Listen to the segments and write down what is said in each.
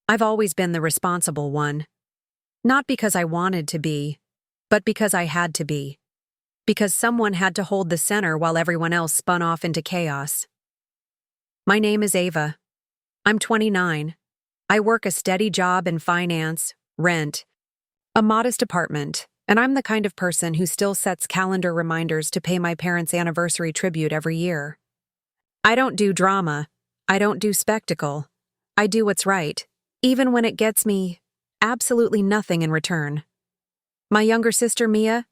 I've always been the responsible one. Not because I wanted to be, but because I had to be. Because someone had to hold the center while everyone else spun off into chaos. My name is Ava. I'm 29. I work a steady job in finance, rent, a modest apartment, and I'm the kind of person who still sets calendar reminders to pay my parents' anniversary tribute every year. I don't do drama. I don't do spectacle. I do what's right, even when it gets me absolutely nothing in return. My younger sister, Mia,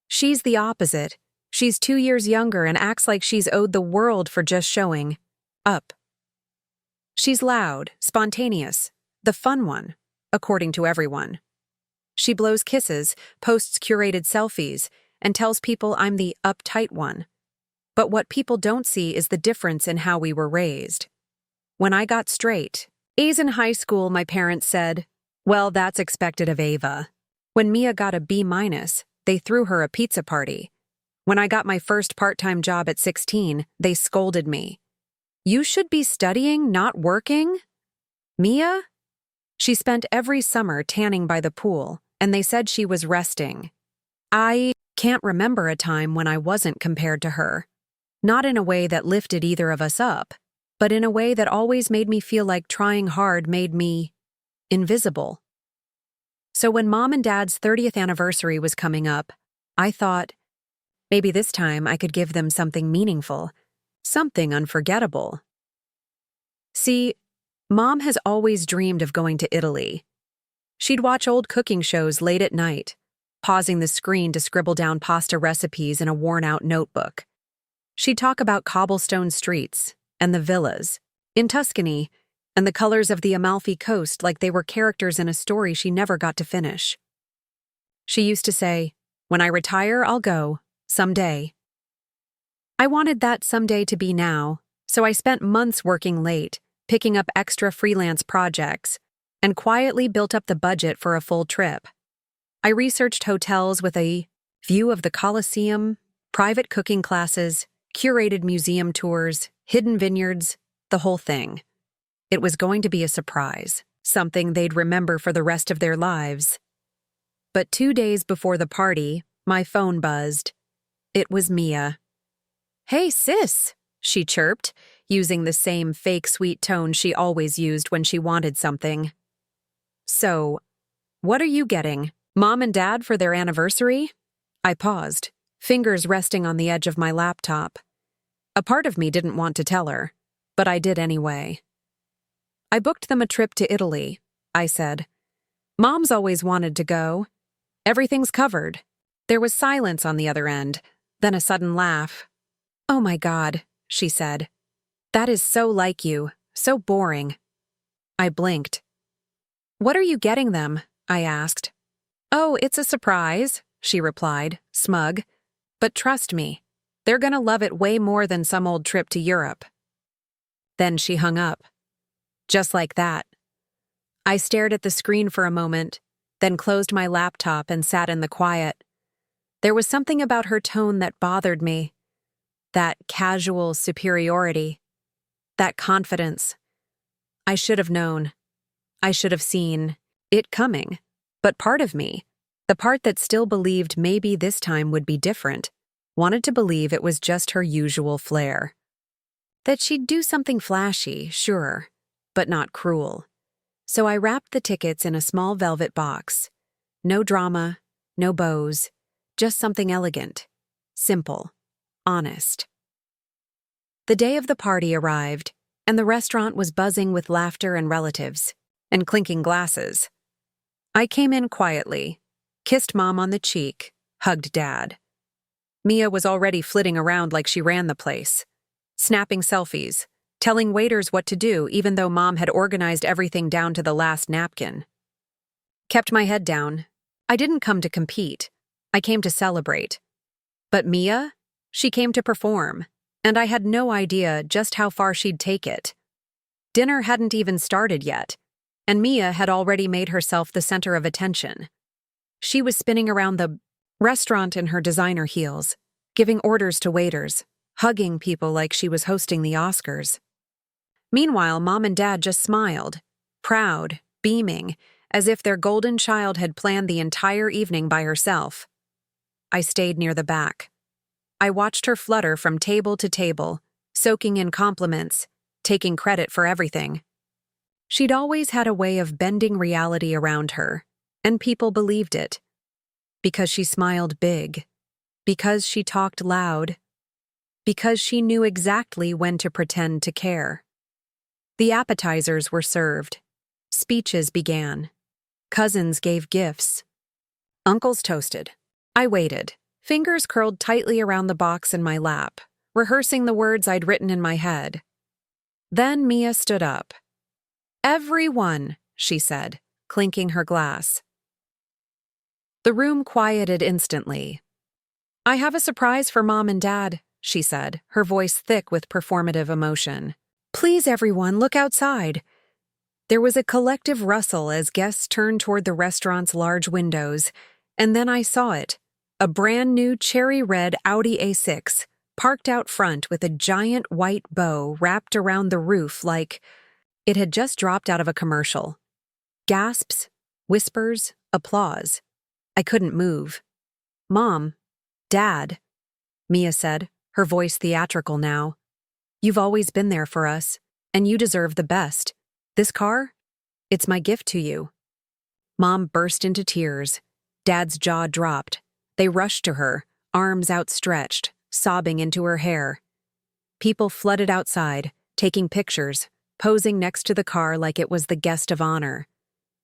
she's the opposite. She's 2 years younger and acts like she's owed the world for just showing up. She's loud, spontaneous, the fun one, according to everyone. She blows kisses, posts curated selfies, and tells people I'm the uptight one. But what people don't see is the difference in how we were raised. When I got straight A's in high school, my parents said, "Well, that's expected of Ava." When Mia got a B-, they threw her a pizza party. When I got my first part-time job at 16, they scolded me. "You should be studying, not working?" Mia? She spent every summer tanning by the pool, and they said she was resting. I can't remember a time when I wasn't compared to her. Not in a way that lifted either of us up, but in a way that always made me feel like trying hard made me invisible. So when Mom and Dad's 30th anniversary was coming up, I thought, maybe this time I could give them something meaningful, something unforgettable. See, Mom has always dreamed of going to Italy. She'd watch old cooking shows late at night, pausing the screen to scribble down pasta recipes in a worn-out notebook. She'd talk about cobblestone streets and the villas in Tuscany and the colors of the Amalfi Coast like they were characters in a story she never got to finish. She used to say, "When I retire, I'll go, someday." I wanted that someday to be now, so I spent months working late, picking up extra freelance projects, and quietly built up the budget for a full trip. I researched hotels with a view of the Colosseum, private cooking classes, curated museum tours, hidden vineyards, the whole thing. It was going to be a surprise, something they'd remember for the rest of their lives. But 2 days before the party, my phone buzzed. It was Mia. "Hey, sis," she chirped, using the same fake sweet tone she always used when she wanted something. "So, what are you getting? Mom and Dad for their anniversary?" I paused, fingers resting on the edge of my laptop. A part of me didn't want to tell her, but I did anyway. "I booked them a trip to Italy," I said. "Mom's always wanted to go. Everything's covered." There was silence on the other end, then a sudden laugh. "Oh my God," she said. "That is so like you, so boring." I blinked. "What are you getting them?" I asked. "Oh, it's a surprise," she replied, smug. "But trust me, they're gonna love it way more than some old trip to Europe." Then she hung up. Just like that. I stared at the screen for a moment, then closed my laptop and sat in the quiet. There was something about her tone that bothered me. That casual superiority. That confidence. I should have known. I should have seen it coming. But part of me, the part that still believed maybe this time would be different, wanted to believe it was just her usual flair. That she'd do something flashy, sure, but not cruel. So I wrapped the tickets in a small velvet box. No drama, no bows, just something elegant, simple, honest. The day of the party arrived, and the restaurant was buzzing with laughter and relatives, and clinking glasses. I came in quietly, kissed Mom on the cheek, hugged Dad. Mia was already flitting around like she ran the place, snapping selfies, telling waiters what to do even though Mom had organized everything down to the last napkin. Kept my head down. I didn't come to compete. I came to celebrate. But Mia? She came to perform, and I had no idea just how far she'd take it. Dinner hadn't even started yet, and Mia had already made herself the center of attention. She was spinning around the restaurant in her designer heels, giving orders to waiters, hugging people like she was hosting the Oscars. Meanwhile, Mom and Dad just smiled, proud, beaming, as if their golden child had planned the entire evening by herself. I stayed near the back. I watched her flutter from table to table, soaking in compliments, taking credit for everything. She'd always had a way of bending reality around her, and people believed it. Because she smiled big, because she talked loud, because she knew exactly when to pretend to care. The appetizers were served. Speeches began. Cousins gave gifts. Uncles toasted. I waited, fingers curled tightly around the box in my lap, rehearsing the words I'd written in my head. Then Mia stood up. "Everyone," she said, clinking her glass. The room quieted instantly. "I have a surprise for Mom and Dad," she said, her voice thick with performative emotion. "Please, everyone, look outside." There was a collective rustle as guests turned toward the restaurant's large windows, and then I saw it, a brand new cherry-red Audi A6, parked out front with a giant white bow wrapped around the roof like it had just dropped out of a commercial. Gasps, whispers, applause. I couldn't move. "Mom, Dad," Mia said, her voice theatrical now. "You've always been there for us, and you deserve the best. This car? It's my gift to you." Mom burst into tears. Dad's jaw dropped. They rushed to her, arms outstretched, sobbing into her hair. People flooded outside, taking pictures, posing next to the car like it was the guest of honor.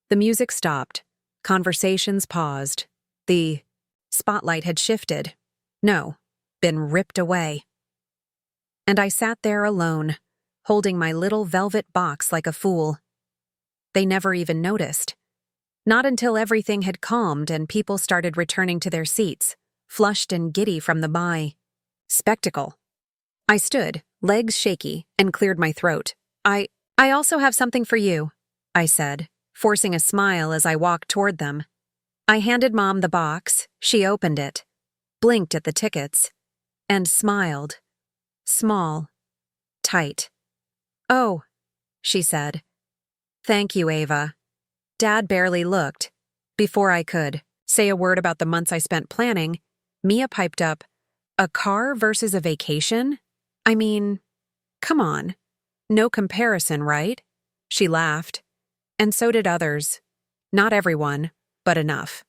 The music stopped. Conversations paused. The spotlight had shifted. No, been ripped away. And I sat there alone, holding my little velvet box like a fool. They never even noticed. Not until everything had calmed and people started returning to their seats, flushed and giddy from the spectacle. I stood, legs shaky, and cleared my throat. I also have something for you," I said, forcing a smile as I walked toward them. I handed Mom the box. She opened it, blinked at the tickets, and smiled. Small, tight. "Oh," she said. "Thank you, Ava." Dad barely looked. Before I could say a word about the months I spent planning, Mia piped up, "A car versus a vacation? I mean, come on. No comparison, right?" She laughed. And so did others. Not everyone, but enough.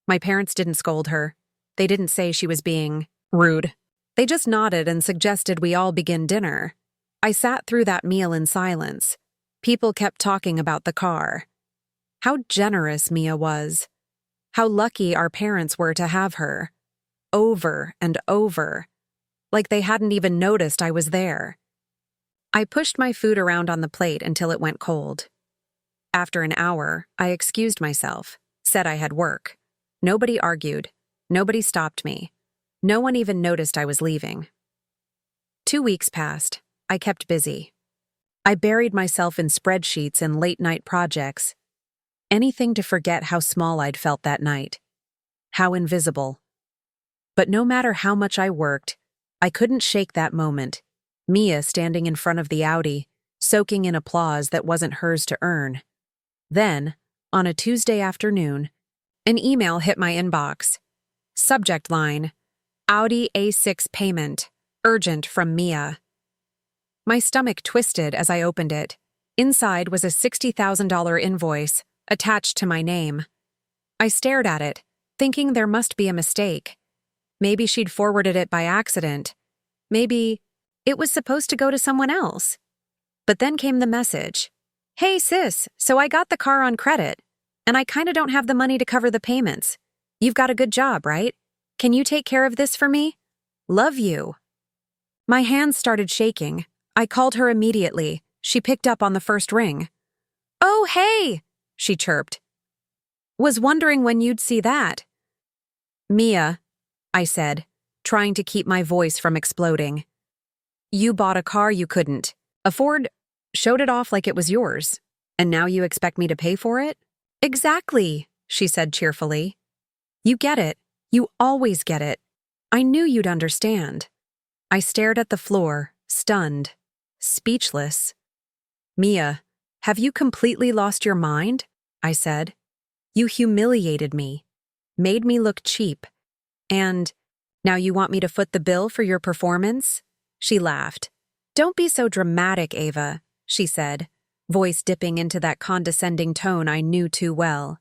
My parents didn't scold her. They didn't say she was being rude. They just nodded and suggested we all begin dinner. I sat through that meal in silence. People kept talking about the car. How generous Mia was. How lucky our parents were to have her. Over and over. Like they hadn't even noticed I was there. I pushed my food around on the plate until it went cold. After an hour, I excused myself, said I had work. Nobody argued. Nobody stopped me. No one even noticed I was leaving. 2 weeks passed. I kept busy. I buried myself in spreadsheets and late-night projects. Anything to forget how small I'd felt that night. How invisible. But no matter how much I worked, I couldn't shake that moment. Mia standing in front of the Audi, soaking in applause that wasn't hers to earn. Then, on a Tuesday afternoon, an email hit my inbox. Subject line, Audi A6 payment, urgent from Mia. My stomach twisted as I opened it. Inside was a $60,000 invoice, attached to my name. I stared at it, thinking there must be a mistake. Maybe she'd forwarded it by accident. Maybe it was supposed to go to someone else. But then came the message. "Hey sis, so I got the car on credit, and I kinda don't have the money to cover the payments. You've got a good job, right? Can you take care of this for me? Love you." My hands started shaking. I called her immediately. She picked up on the first ring. "Oh, hey," she chirped. "Was wondering when you'd see that." "Mia," I said, trying to keep my voice from exploding. "You bought a car you couldn't afford, showed it off like it was yours, and now you expect me to pay for it?" "Exactly," she said cheerfully. "You get it. You always get it. I knew you'd understand." I stared at the floor, stunned, speechless. "Mia," Have you completely lost your mind? I said. You humiliated me, made me look cheap, and now you want me to foot the bill for your performance? She laughed. Don't be so dramatic, Ava, she said, voice dipping into that condescending tone I knew too well.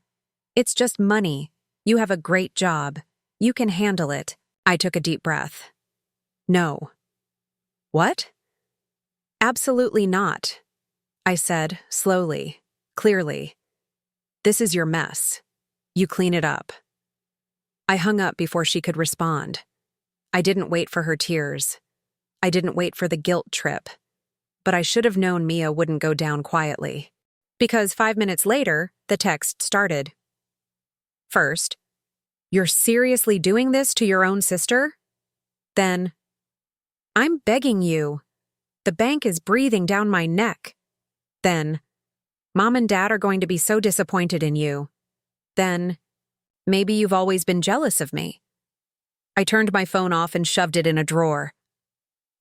It's just money. You have a great job. You can handle it. I took a deep breath. No. What? Absolutely not, I said, slowly, clearly. This is your mess. You clean it up. I hung up before she could respond. I didn't wait for her tears. I didn't wait for the guilt trip. But I should have known Mia wouldn't go down quietly. Because 5 minutes later, the text started. First, you're seriously doing this to your own sister? Then, I'm begging you. The bank is breathing down my neck. Then, Mom and Dad are going to be so disappointed in you. Then, maybe you've always been jealous of me. I turned my phone off and shoved it in a drawer.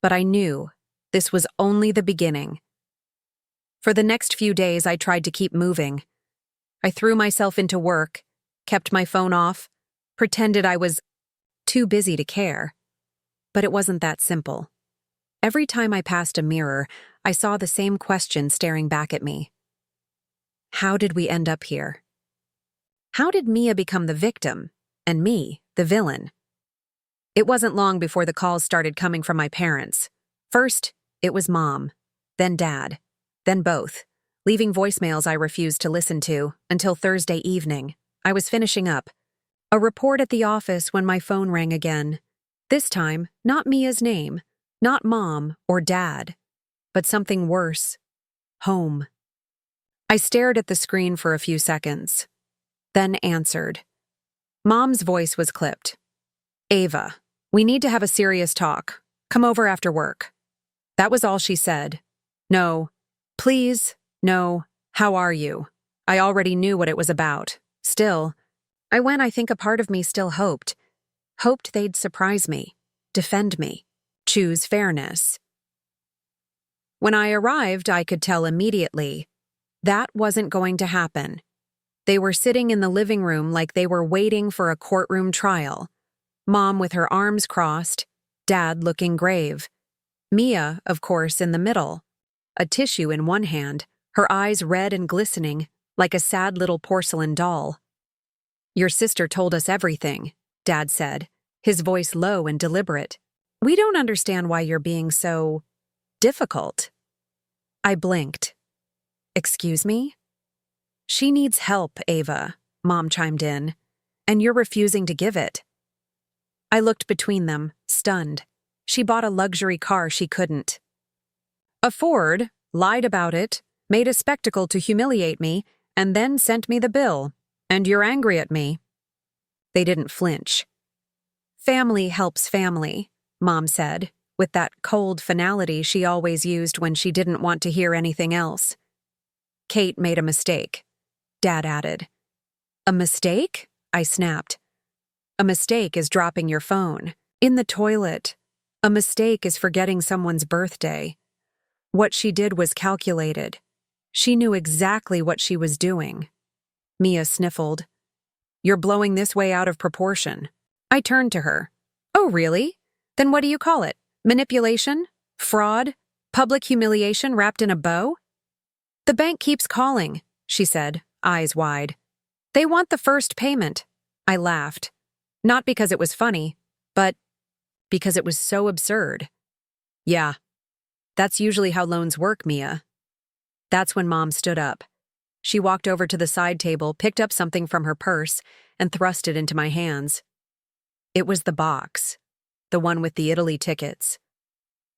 But I knew this was only the beginning. For the next few days, I tried to keep moving. I threw myself into work, kept my phone off, pretended I was too busy to care. But it wasn't that simple. Every time I passed a mirror, I saw the same question staring back at me. How did we end up here? How did Mia become the victim, and me, the villain? It wasn't long before the calls started coming from my parents. First, it was Mom, then Dad, then both, leaving voicemails I refused to listen to until Thursday evening. I was finishing up a report at the office when my phone rang again. This time, not Mia's name, not Mom or Dad, but something worse. Home. I stared at the screen for a few seconds, then answered. Mom's voice was clipped. Ava, we need to have a serious talk. Come over after work. That was all she said. No. Please. No. How are you? I already knew what it was about. Still, I think a part of me still hoped they'd surprise me, defend me, choose fairness. When I arrived, I could tell immediately that wasn't going to happen. They were sitting in the living room like they were waiting for a courtroom trial. Mom with her arms crossed, Dad looking grave. Mia, of course, in the middle, a tissue in one hand, her eyes red and glistening, like a sad little porcelain doll. Your sister told us everything, Dad said, his voice low and deliberate. We don't understand why you're being so difficult. I blinked. Excuse me? She needs help, Ava, Mom chimed in, and you're refusing to give it. I looked between them, stunned. She bought a luxury car she couldn't afford, lied about it, made a spectacle to humiliate me, and then sent me the bill. And you're angry at me. They didn't flinch. Family helps family, Mom said, with that cold finality she always used when she didn't want to hear anything else. Kate made a mistake, Dad added. A mistake? I snapped. A mistake is dropping your phone. In the toilet. A mistake is forgetting someone's birthday. What she did was calculated. She knew exactly what she was doing. Mia sniffled. You're blowing this way out of proportion. I turned to her. Oh, really? Then what do you call it? Manipulation? Fraud? Public humiliation wrapped in a bow? The bank keeps calling, she said, eyes wide. They want the first payment. I laughed. Not because it was funny, but because it was so absurd. Yeah, that's usually how loans work, Mia. That's when Mom stood up. She walked over to the side table, picked up something from her purse, and thrust it into my hands. It was the box, the one with the Italy tickets.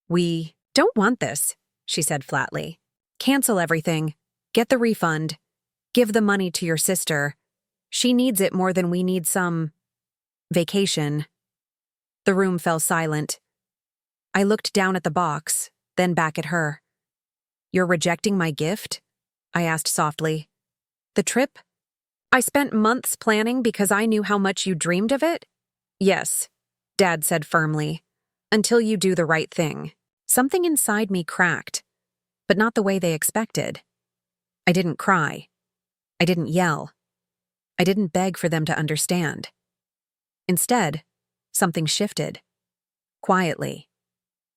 We don't want this, she said flatly. Cancel everything. Get the refund. Give the money to your sister. She needs it more than we need some vacation. The room fell silent. I looked down at the box, then back at her. You're rejecting my gift? I asked softly. The trip? I spent months planning because I knew how much you dreamed of it? Yes, Dad said firmly. Until you do the right thing. Something inside me cracked, but not the way they expected. I didn't cry. I didn't yell. I didn't beg for them to understand. Instead, something shifted. Quietly.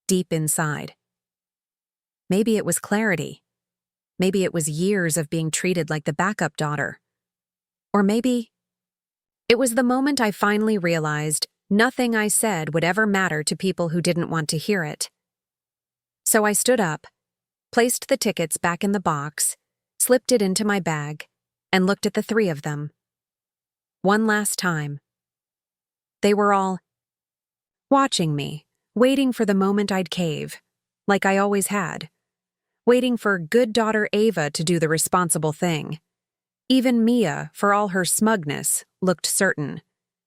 Deep inside. Maybe it was clarity. Maybe it was years of being treated like the backup daughter. Or maybe it was the moment I finally realized nothing I said would ever matter to people who didn't want to hear it. So I stood up, placed the tickets back in the box, slipped it into my bag, and looked at the three of them. One last time. They were all watching me, waiting for the moment I'd cave, like I always had. Waiting for good daughter Ava to do the responsible thing. Even Mia, for all her smugness, looked certain.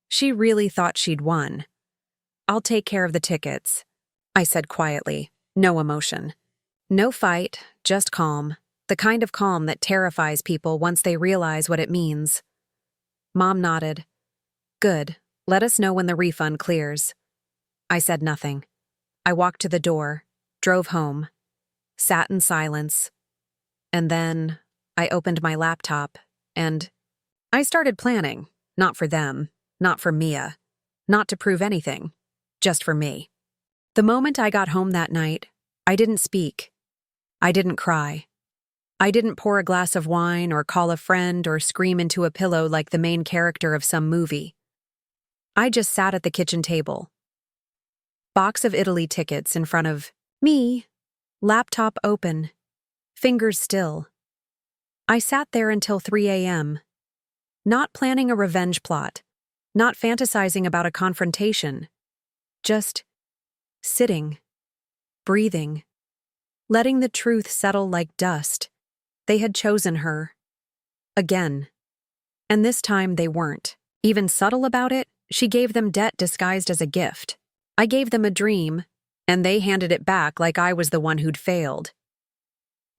She really thought she'd won. "I'll take care of the tickets," I said quietly, no emotion. No fight, just calm, the kind of calm that terrifies people once they realize what it means. Mom nodded. "Good, let us know when the refund clears." I said nothing. I walked to the door, drove home, sat in silence, and then I opened my laptop and I started planning, not for them, not for Mia, not to prove anything, just for me. The moment I got home that night, I didn't speak. I didn't cry. I didn't pour a glass of wine or call a friend or scream into a pillow like the main character of some movie. I just sat at the kitchen table. Box of Italy tickets in front of me, laptop open, fingers still. I sat there until 3 a.m., not planning a revenge plot, not fantasizing about a confrontation, just sitting, breathing, letting the truth settle like dust. They had chosen her. Again. And this time they weren't. Even subtle about it, she gave them debt disguised as a gift. I gave them a dream, and they handed it back like I was the one who'd failed.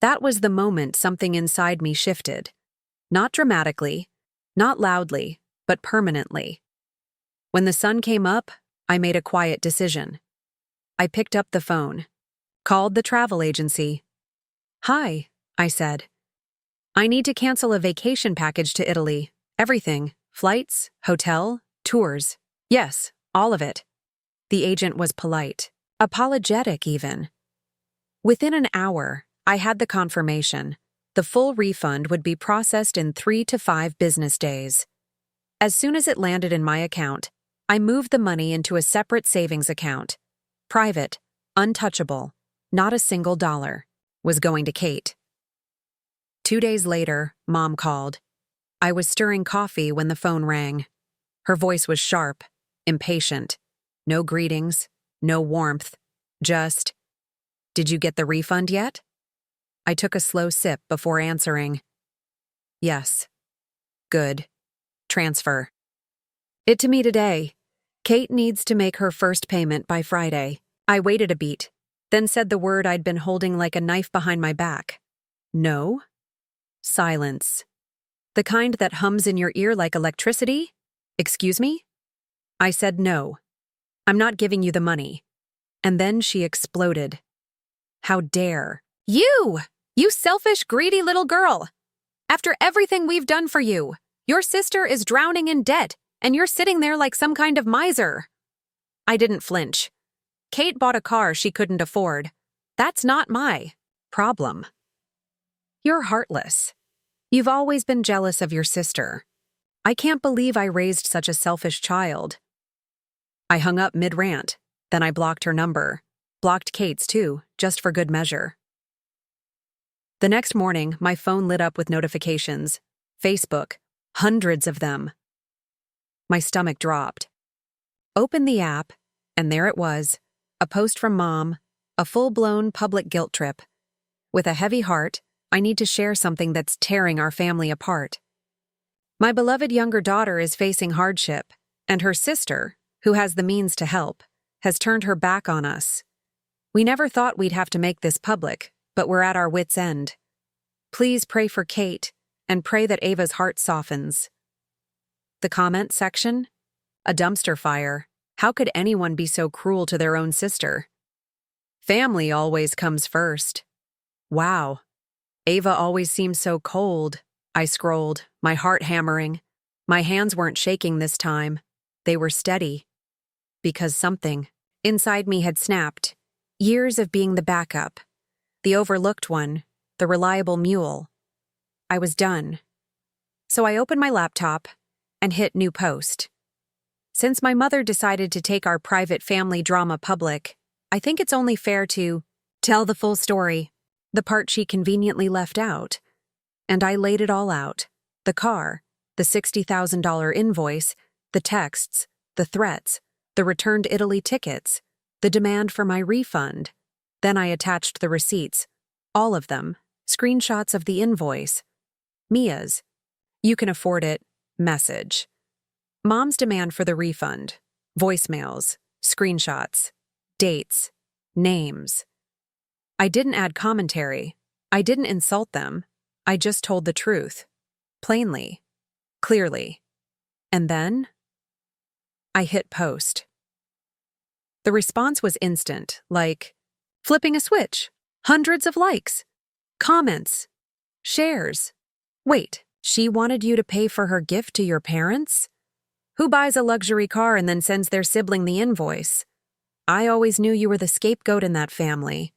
That was the moment something inside me shifted. Not dramatically, not loudly, but permanently. When the sun came up, I made a quiet decision. I picked up the phone, called the travel agency. "Hi," I said. "I need to cancel a vacation package to Italy. Everything. Flights, hotel, tours. Yes, all of it." The agent was polite, apologetic even. Within an hour, I had the confirmation. The full refund would be processed in 3 to 5 business days. As soon as it landed in my account, I moved the money into a separate savings account. Private, untouchable, not a single dollar, was going to Kate. 2 days later, Mom called. I was stirring coffee when the phone rang. Her voice was sharp, impatient. No greetings, no warmth, just, "Did you get the refund yet?" I took a slow sip before answering. "Yes." "Good. Transfer." "It to me today. Kate needs to make her first payment by Friday." I waited a beat, then said the word I'd been holding like a knife behind my back. "No?" Silence. The kind that hums in your ear like electricity? "Excuse me?" I said no. "I'm not giving you the money." And then she exploded. "How dare you! You selfish, greedy little girl! After everything we've done for you, your sister is drowning in debt, and you're sitting there like some kind of miser." I didn't flinch. Kate bought a car she couldn't afford. That's not my problem. You're heartless. You've always been jealous of your sister. I can't believe I raised such a selfish child. I hung up mid-rant, then I blocked her number. Blocked Kate's too, just for good measure. The next morning, my phone lit up with notifications. Facebook, hundreds of them. My stomach dropped. Opened the app, and there it was, a post from Mom, a full-blown public guilt trip. With a heavy heart, I need to share something that's tearing our family apart. My beloved younger daughter is facing hardship, and her sister, who has the means to help, has turned her back on us. We never thought we'd have to make this public, but we're at our wits' end. Please pray for Kate, and pray that Ava's heart softens. The comment section? A dumpster fire. How could anyone be so cruel to their own sister? Family always comes first. Wow. Ava always seems so cold, I scrolled, my heart hammering. My hands weren't shaking this time. They were steady. Because something inside me had snapped. Years of being the backup, the overlooked one, the reliable mule. I was done. So I opened my laptop and hit new post. Since my mother decided to take our private family drama public, I think it's only fair to tell the full story, the part she conveniently left out. And I laid it all out. The car, the $60,000 invoice, the texts, the threats, the returned Italy tickets, the demand for my refund. Then I attached the receipts, all of them, screenshots of the invoice. Mia's, "You can afford it," message. Mom's demand for the refund, voicemails, screenshots, dates, names. I didn't add commentary. I didn't insult them. I just told the truth. Plainly. Clearly. And then I hit post. The response was instant, like flipping a switch. Hundreds of likes, comments, shares. Wait, she wanted you to pay for her gift to your parents? Who buys a luxury car and then sends their sibling the invoice? I always knew you were the scapegoat in that family.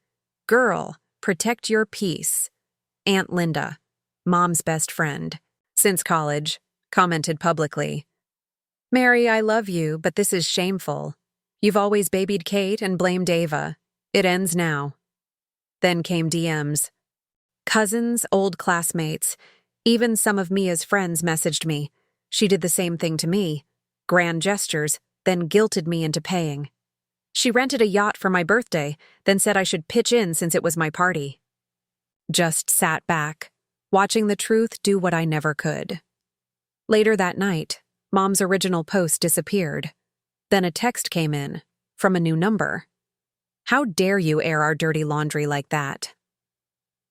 Girl, protect your peace. Aunt Linda, Mom's best friend, since college, commented publicly. Mary, I love you, but this is shameful. You've always babied Kate and blamed Ava. It ends now. Then came DMs. Cousins, old classmates, even some of Mia's friends messaged me. She did the same thing to me. Grand gestures, then guilted me into paying. She rented a yacht for my birthday, then said I should pitch in since it was my party. Just sat back, watching the truth do what I never could. Later that night, Mom's original post disappeared. Then a text came in, from a new number. How dare you air our dirty laundry like that?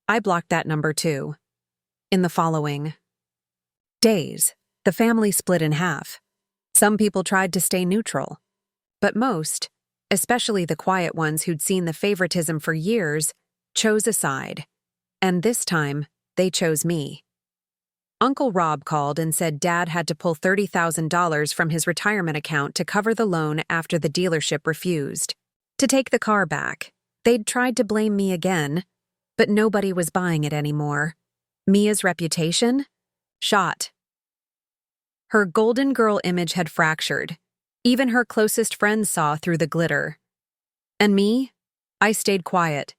I blocked that number too. In the following days, the family split in half. Some people tried to stay neutral, but most, especially the quiet ones who'd seen the favoritism for years, chose a side. And this time, they chose me. Uncle Rob called and said Dad had to pull $30,000 from his retirement account to cover the loan after the dealership refused to take the car back. They'd tried to blame me again, but nobody was buying it anymore. Mia's reputation? Shot. Her golden girl image had fractured. Even her closest friends saw through the glitter. And me? I stayed quiet.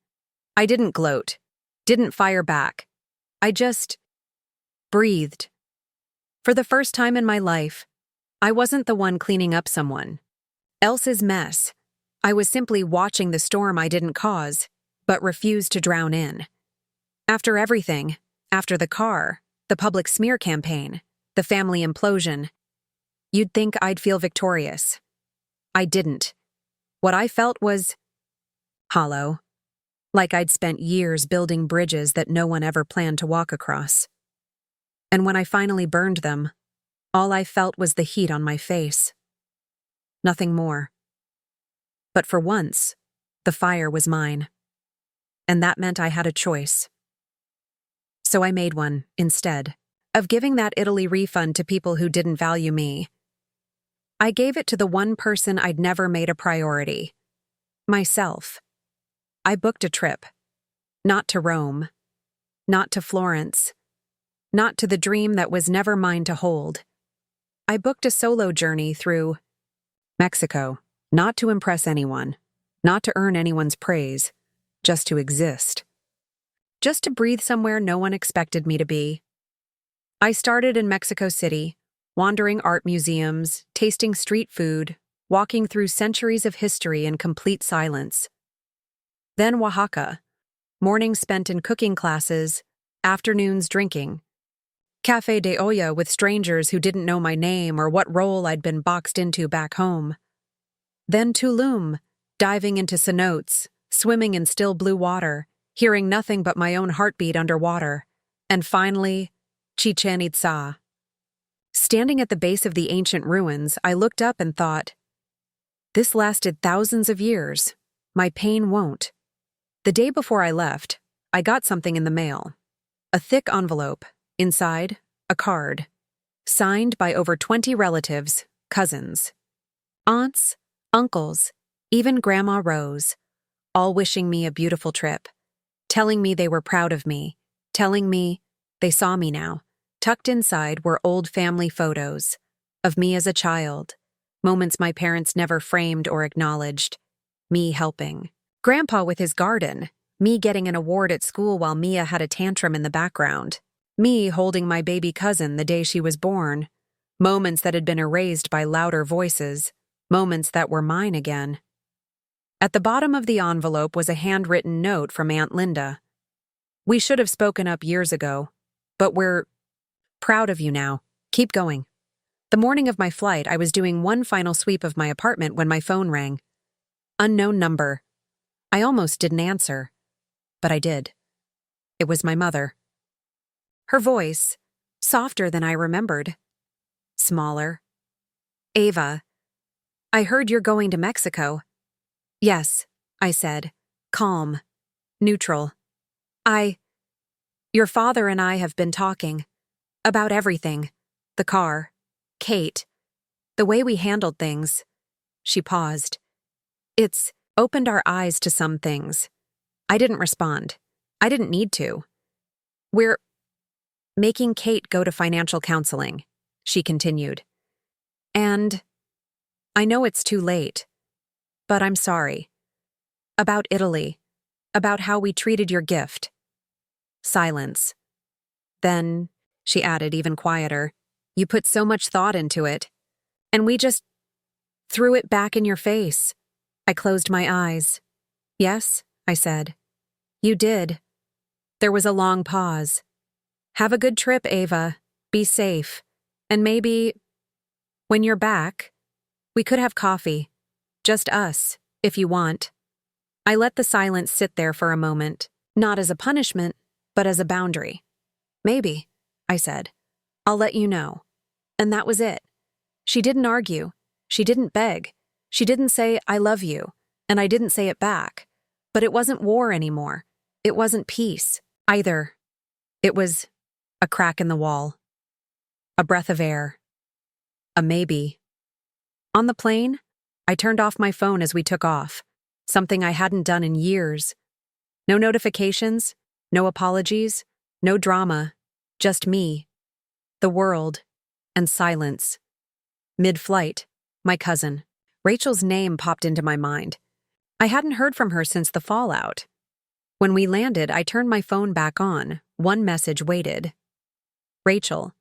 I didn't gloat. Didn't fire back. I just breathed. For the first time in my life, I wasn't the one cleaning up someone else's mess. I was simply watching the storm I didn't cause, but refused to drown in. After everything, after the car, the public smear campaign, the family implosion, you'd think I'd feel victorious. I didn't. What I felt was hollow, like I'd spent years building bridges that no one ever planned to walk across. And when I finally burned them, all I felt was the heat on my face. Nothing more. But for once, the fire was mine. And that meant I had a choice. So I made one, instead, of giving that Italy refund to people who didn't value me. I gave it to the one person I'd never made a priority. Myself. I booked a trip. Not to Rome. Not to Florence. Not to the dream that was never mine to hold. I booked a solo journey through Mexico, not to impress anyone, not to earn anyone's praise, just to exist. Just to breathe somewhere no one expected me to be. I started in Mexico City, wandering art museums, tasting street food, walking through centuries of history in complete silence. Then Oaxaca, mornings spent in cooking classes, afternoons drinking. Café de olla with strangers who didn't know my name or what role I'd been boxed into back home. Then Tulum, diving into cenotes, swimming in still blue water, hearing nothing but my own heartbeat underwater. And finally, Chichen Itza. Standing at the base of the ancient ruins, I looked up and thought, this lasted thousands of years. My pain won't. The day before I left, I got something in the mail. A thick envelope. Inside, a card. Signed by over 20 relatives, cousins, aunts, uncles, even Grandma Rose, all wishing me a beautiful trip, telling me they were proud of me, telling me they saw me now. Tucked inside were old family photos of me as a child, moments my parents never framed or acknowledged, me helping. Grandpa with his garden, me getting an award at school while Mia had a tantrum in the background, me holding my baby cousin the day she was born, moments that had been erased by louder voices, moments that were mine again. At the bottom of the envelope was a handwritten note from Aunt Linda. We should have spoken up years ago, but we're proud of you now. Keep going. The morning of my flight, I was doing one final sweep of my apartment when my phone rang. Unknown number. I almost didn't answer, but I did. It was my mother. Her voice, softer than I remembered. Smaller. Ava, I heard you're going to Mexico. Yes, I said, calm, neutral. Your father and I have been talking. About everything. The car. Kate. The way we handled things. She paused. It's opened our eyes to some things. I didn't respond. I didn't need to. We're making Kate go to financial counseling, she continued. And I know it's too late, but I'm sorry. About Italy. About how we treated your gift. Silence. Then, she added even quieter, you put so much thought into it, and we just threw it back in your face. I closed my eyes. Yes, I said. You did. There was a long pause. Have a good trip, Ava. Be safe. And maybe, when you're back, we could have coffee. Just us, if you want. I let the silence sit there for a moment, not as a punishment, but as a boundary. Maybe, I said. I'll let you know. And that was it. She didn't argue. She didn't beg. She didn't say, I love you, and I didn't say it back. But it wasn't war anymore. It wasn't peace, either. It was a crack in the wall. A breath of air. A maybe. On the plane, I turned off my phone as we took off, something I hadn't done in years. No notifications, no apologies, no drama, just me, the world, and silence. Mid-flight, my cousin. Rachel's name popped into my mind. I hadn't heard from her since the fallout. When we landed, I turned my phone back on. One message waited. Rachel,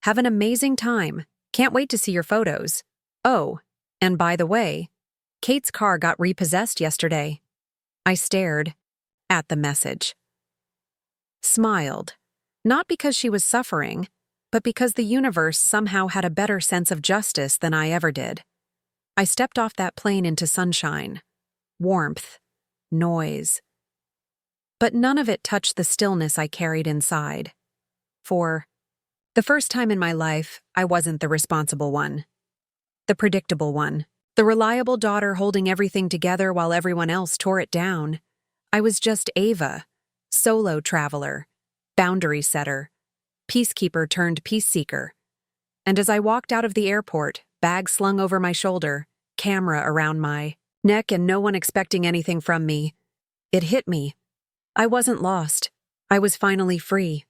have an amazing time. Can't wait to see your photos. Oh, and by the way, Kate's car got repossessed yesterday. I stared at the message. Smiled, not because she was suffering, but because the universe somehow had a better sense of justice than I ever did. I stepped off that plane into sunshine, warmth, noise. But none of it touched the stillness I carried inside. For the first time in my life, I wasn't the responsible one. The predictable one. The reliable daughter holding everything together while everyone else tore it down. I was just Ava, solo traveler, boundary setter, peacekeeper turned peace seeker. And as I walked out of the airport, bag slung over my shoulder, camera around my neck and no one expecting anything from me, it hit me. I wasn't lost. I was finally free.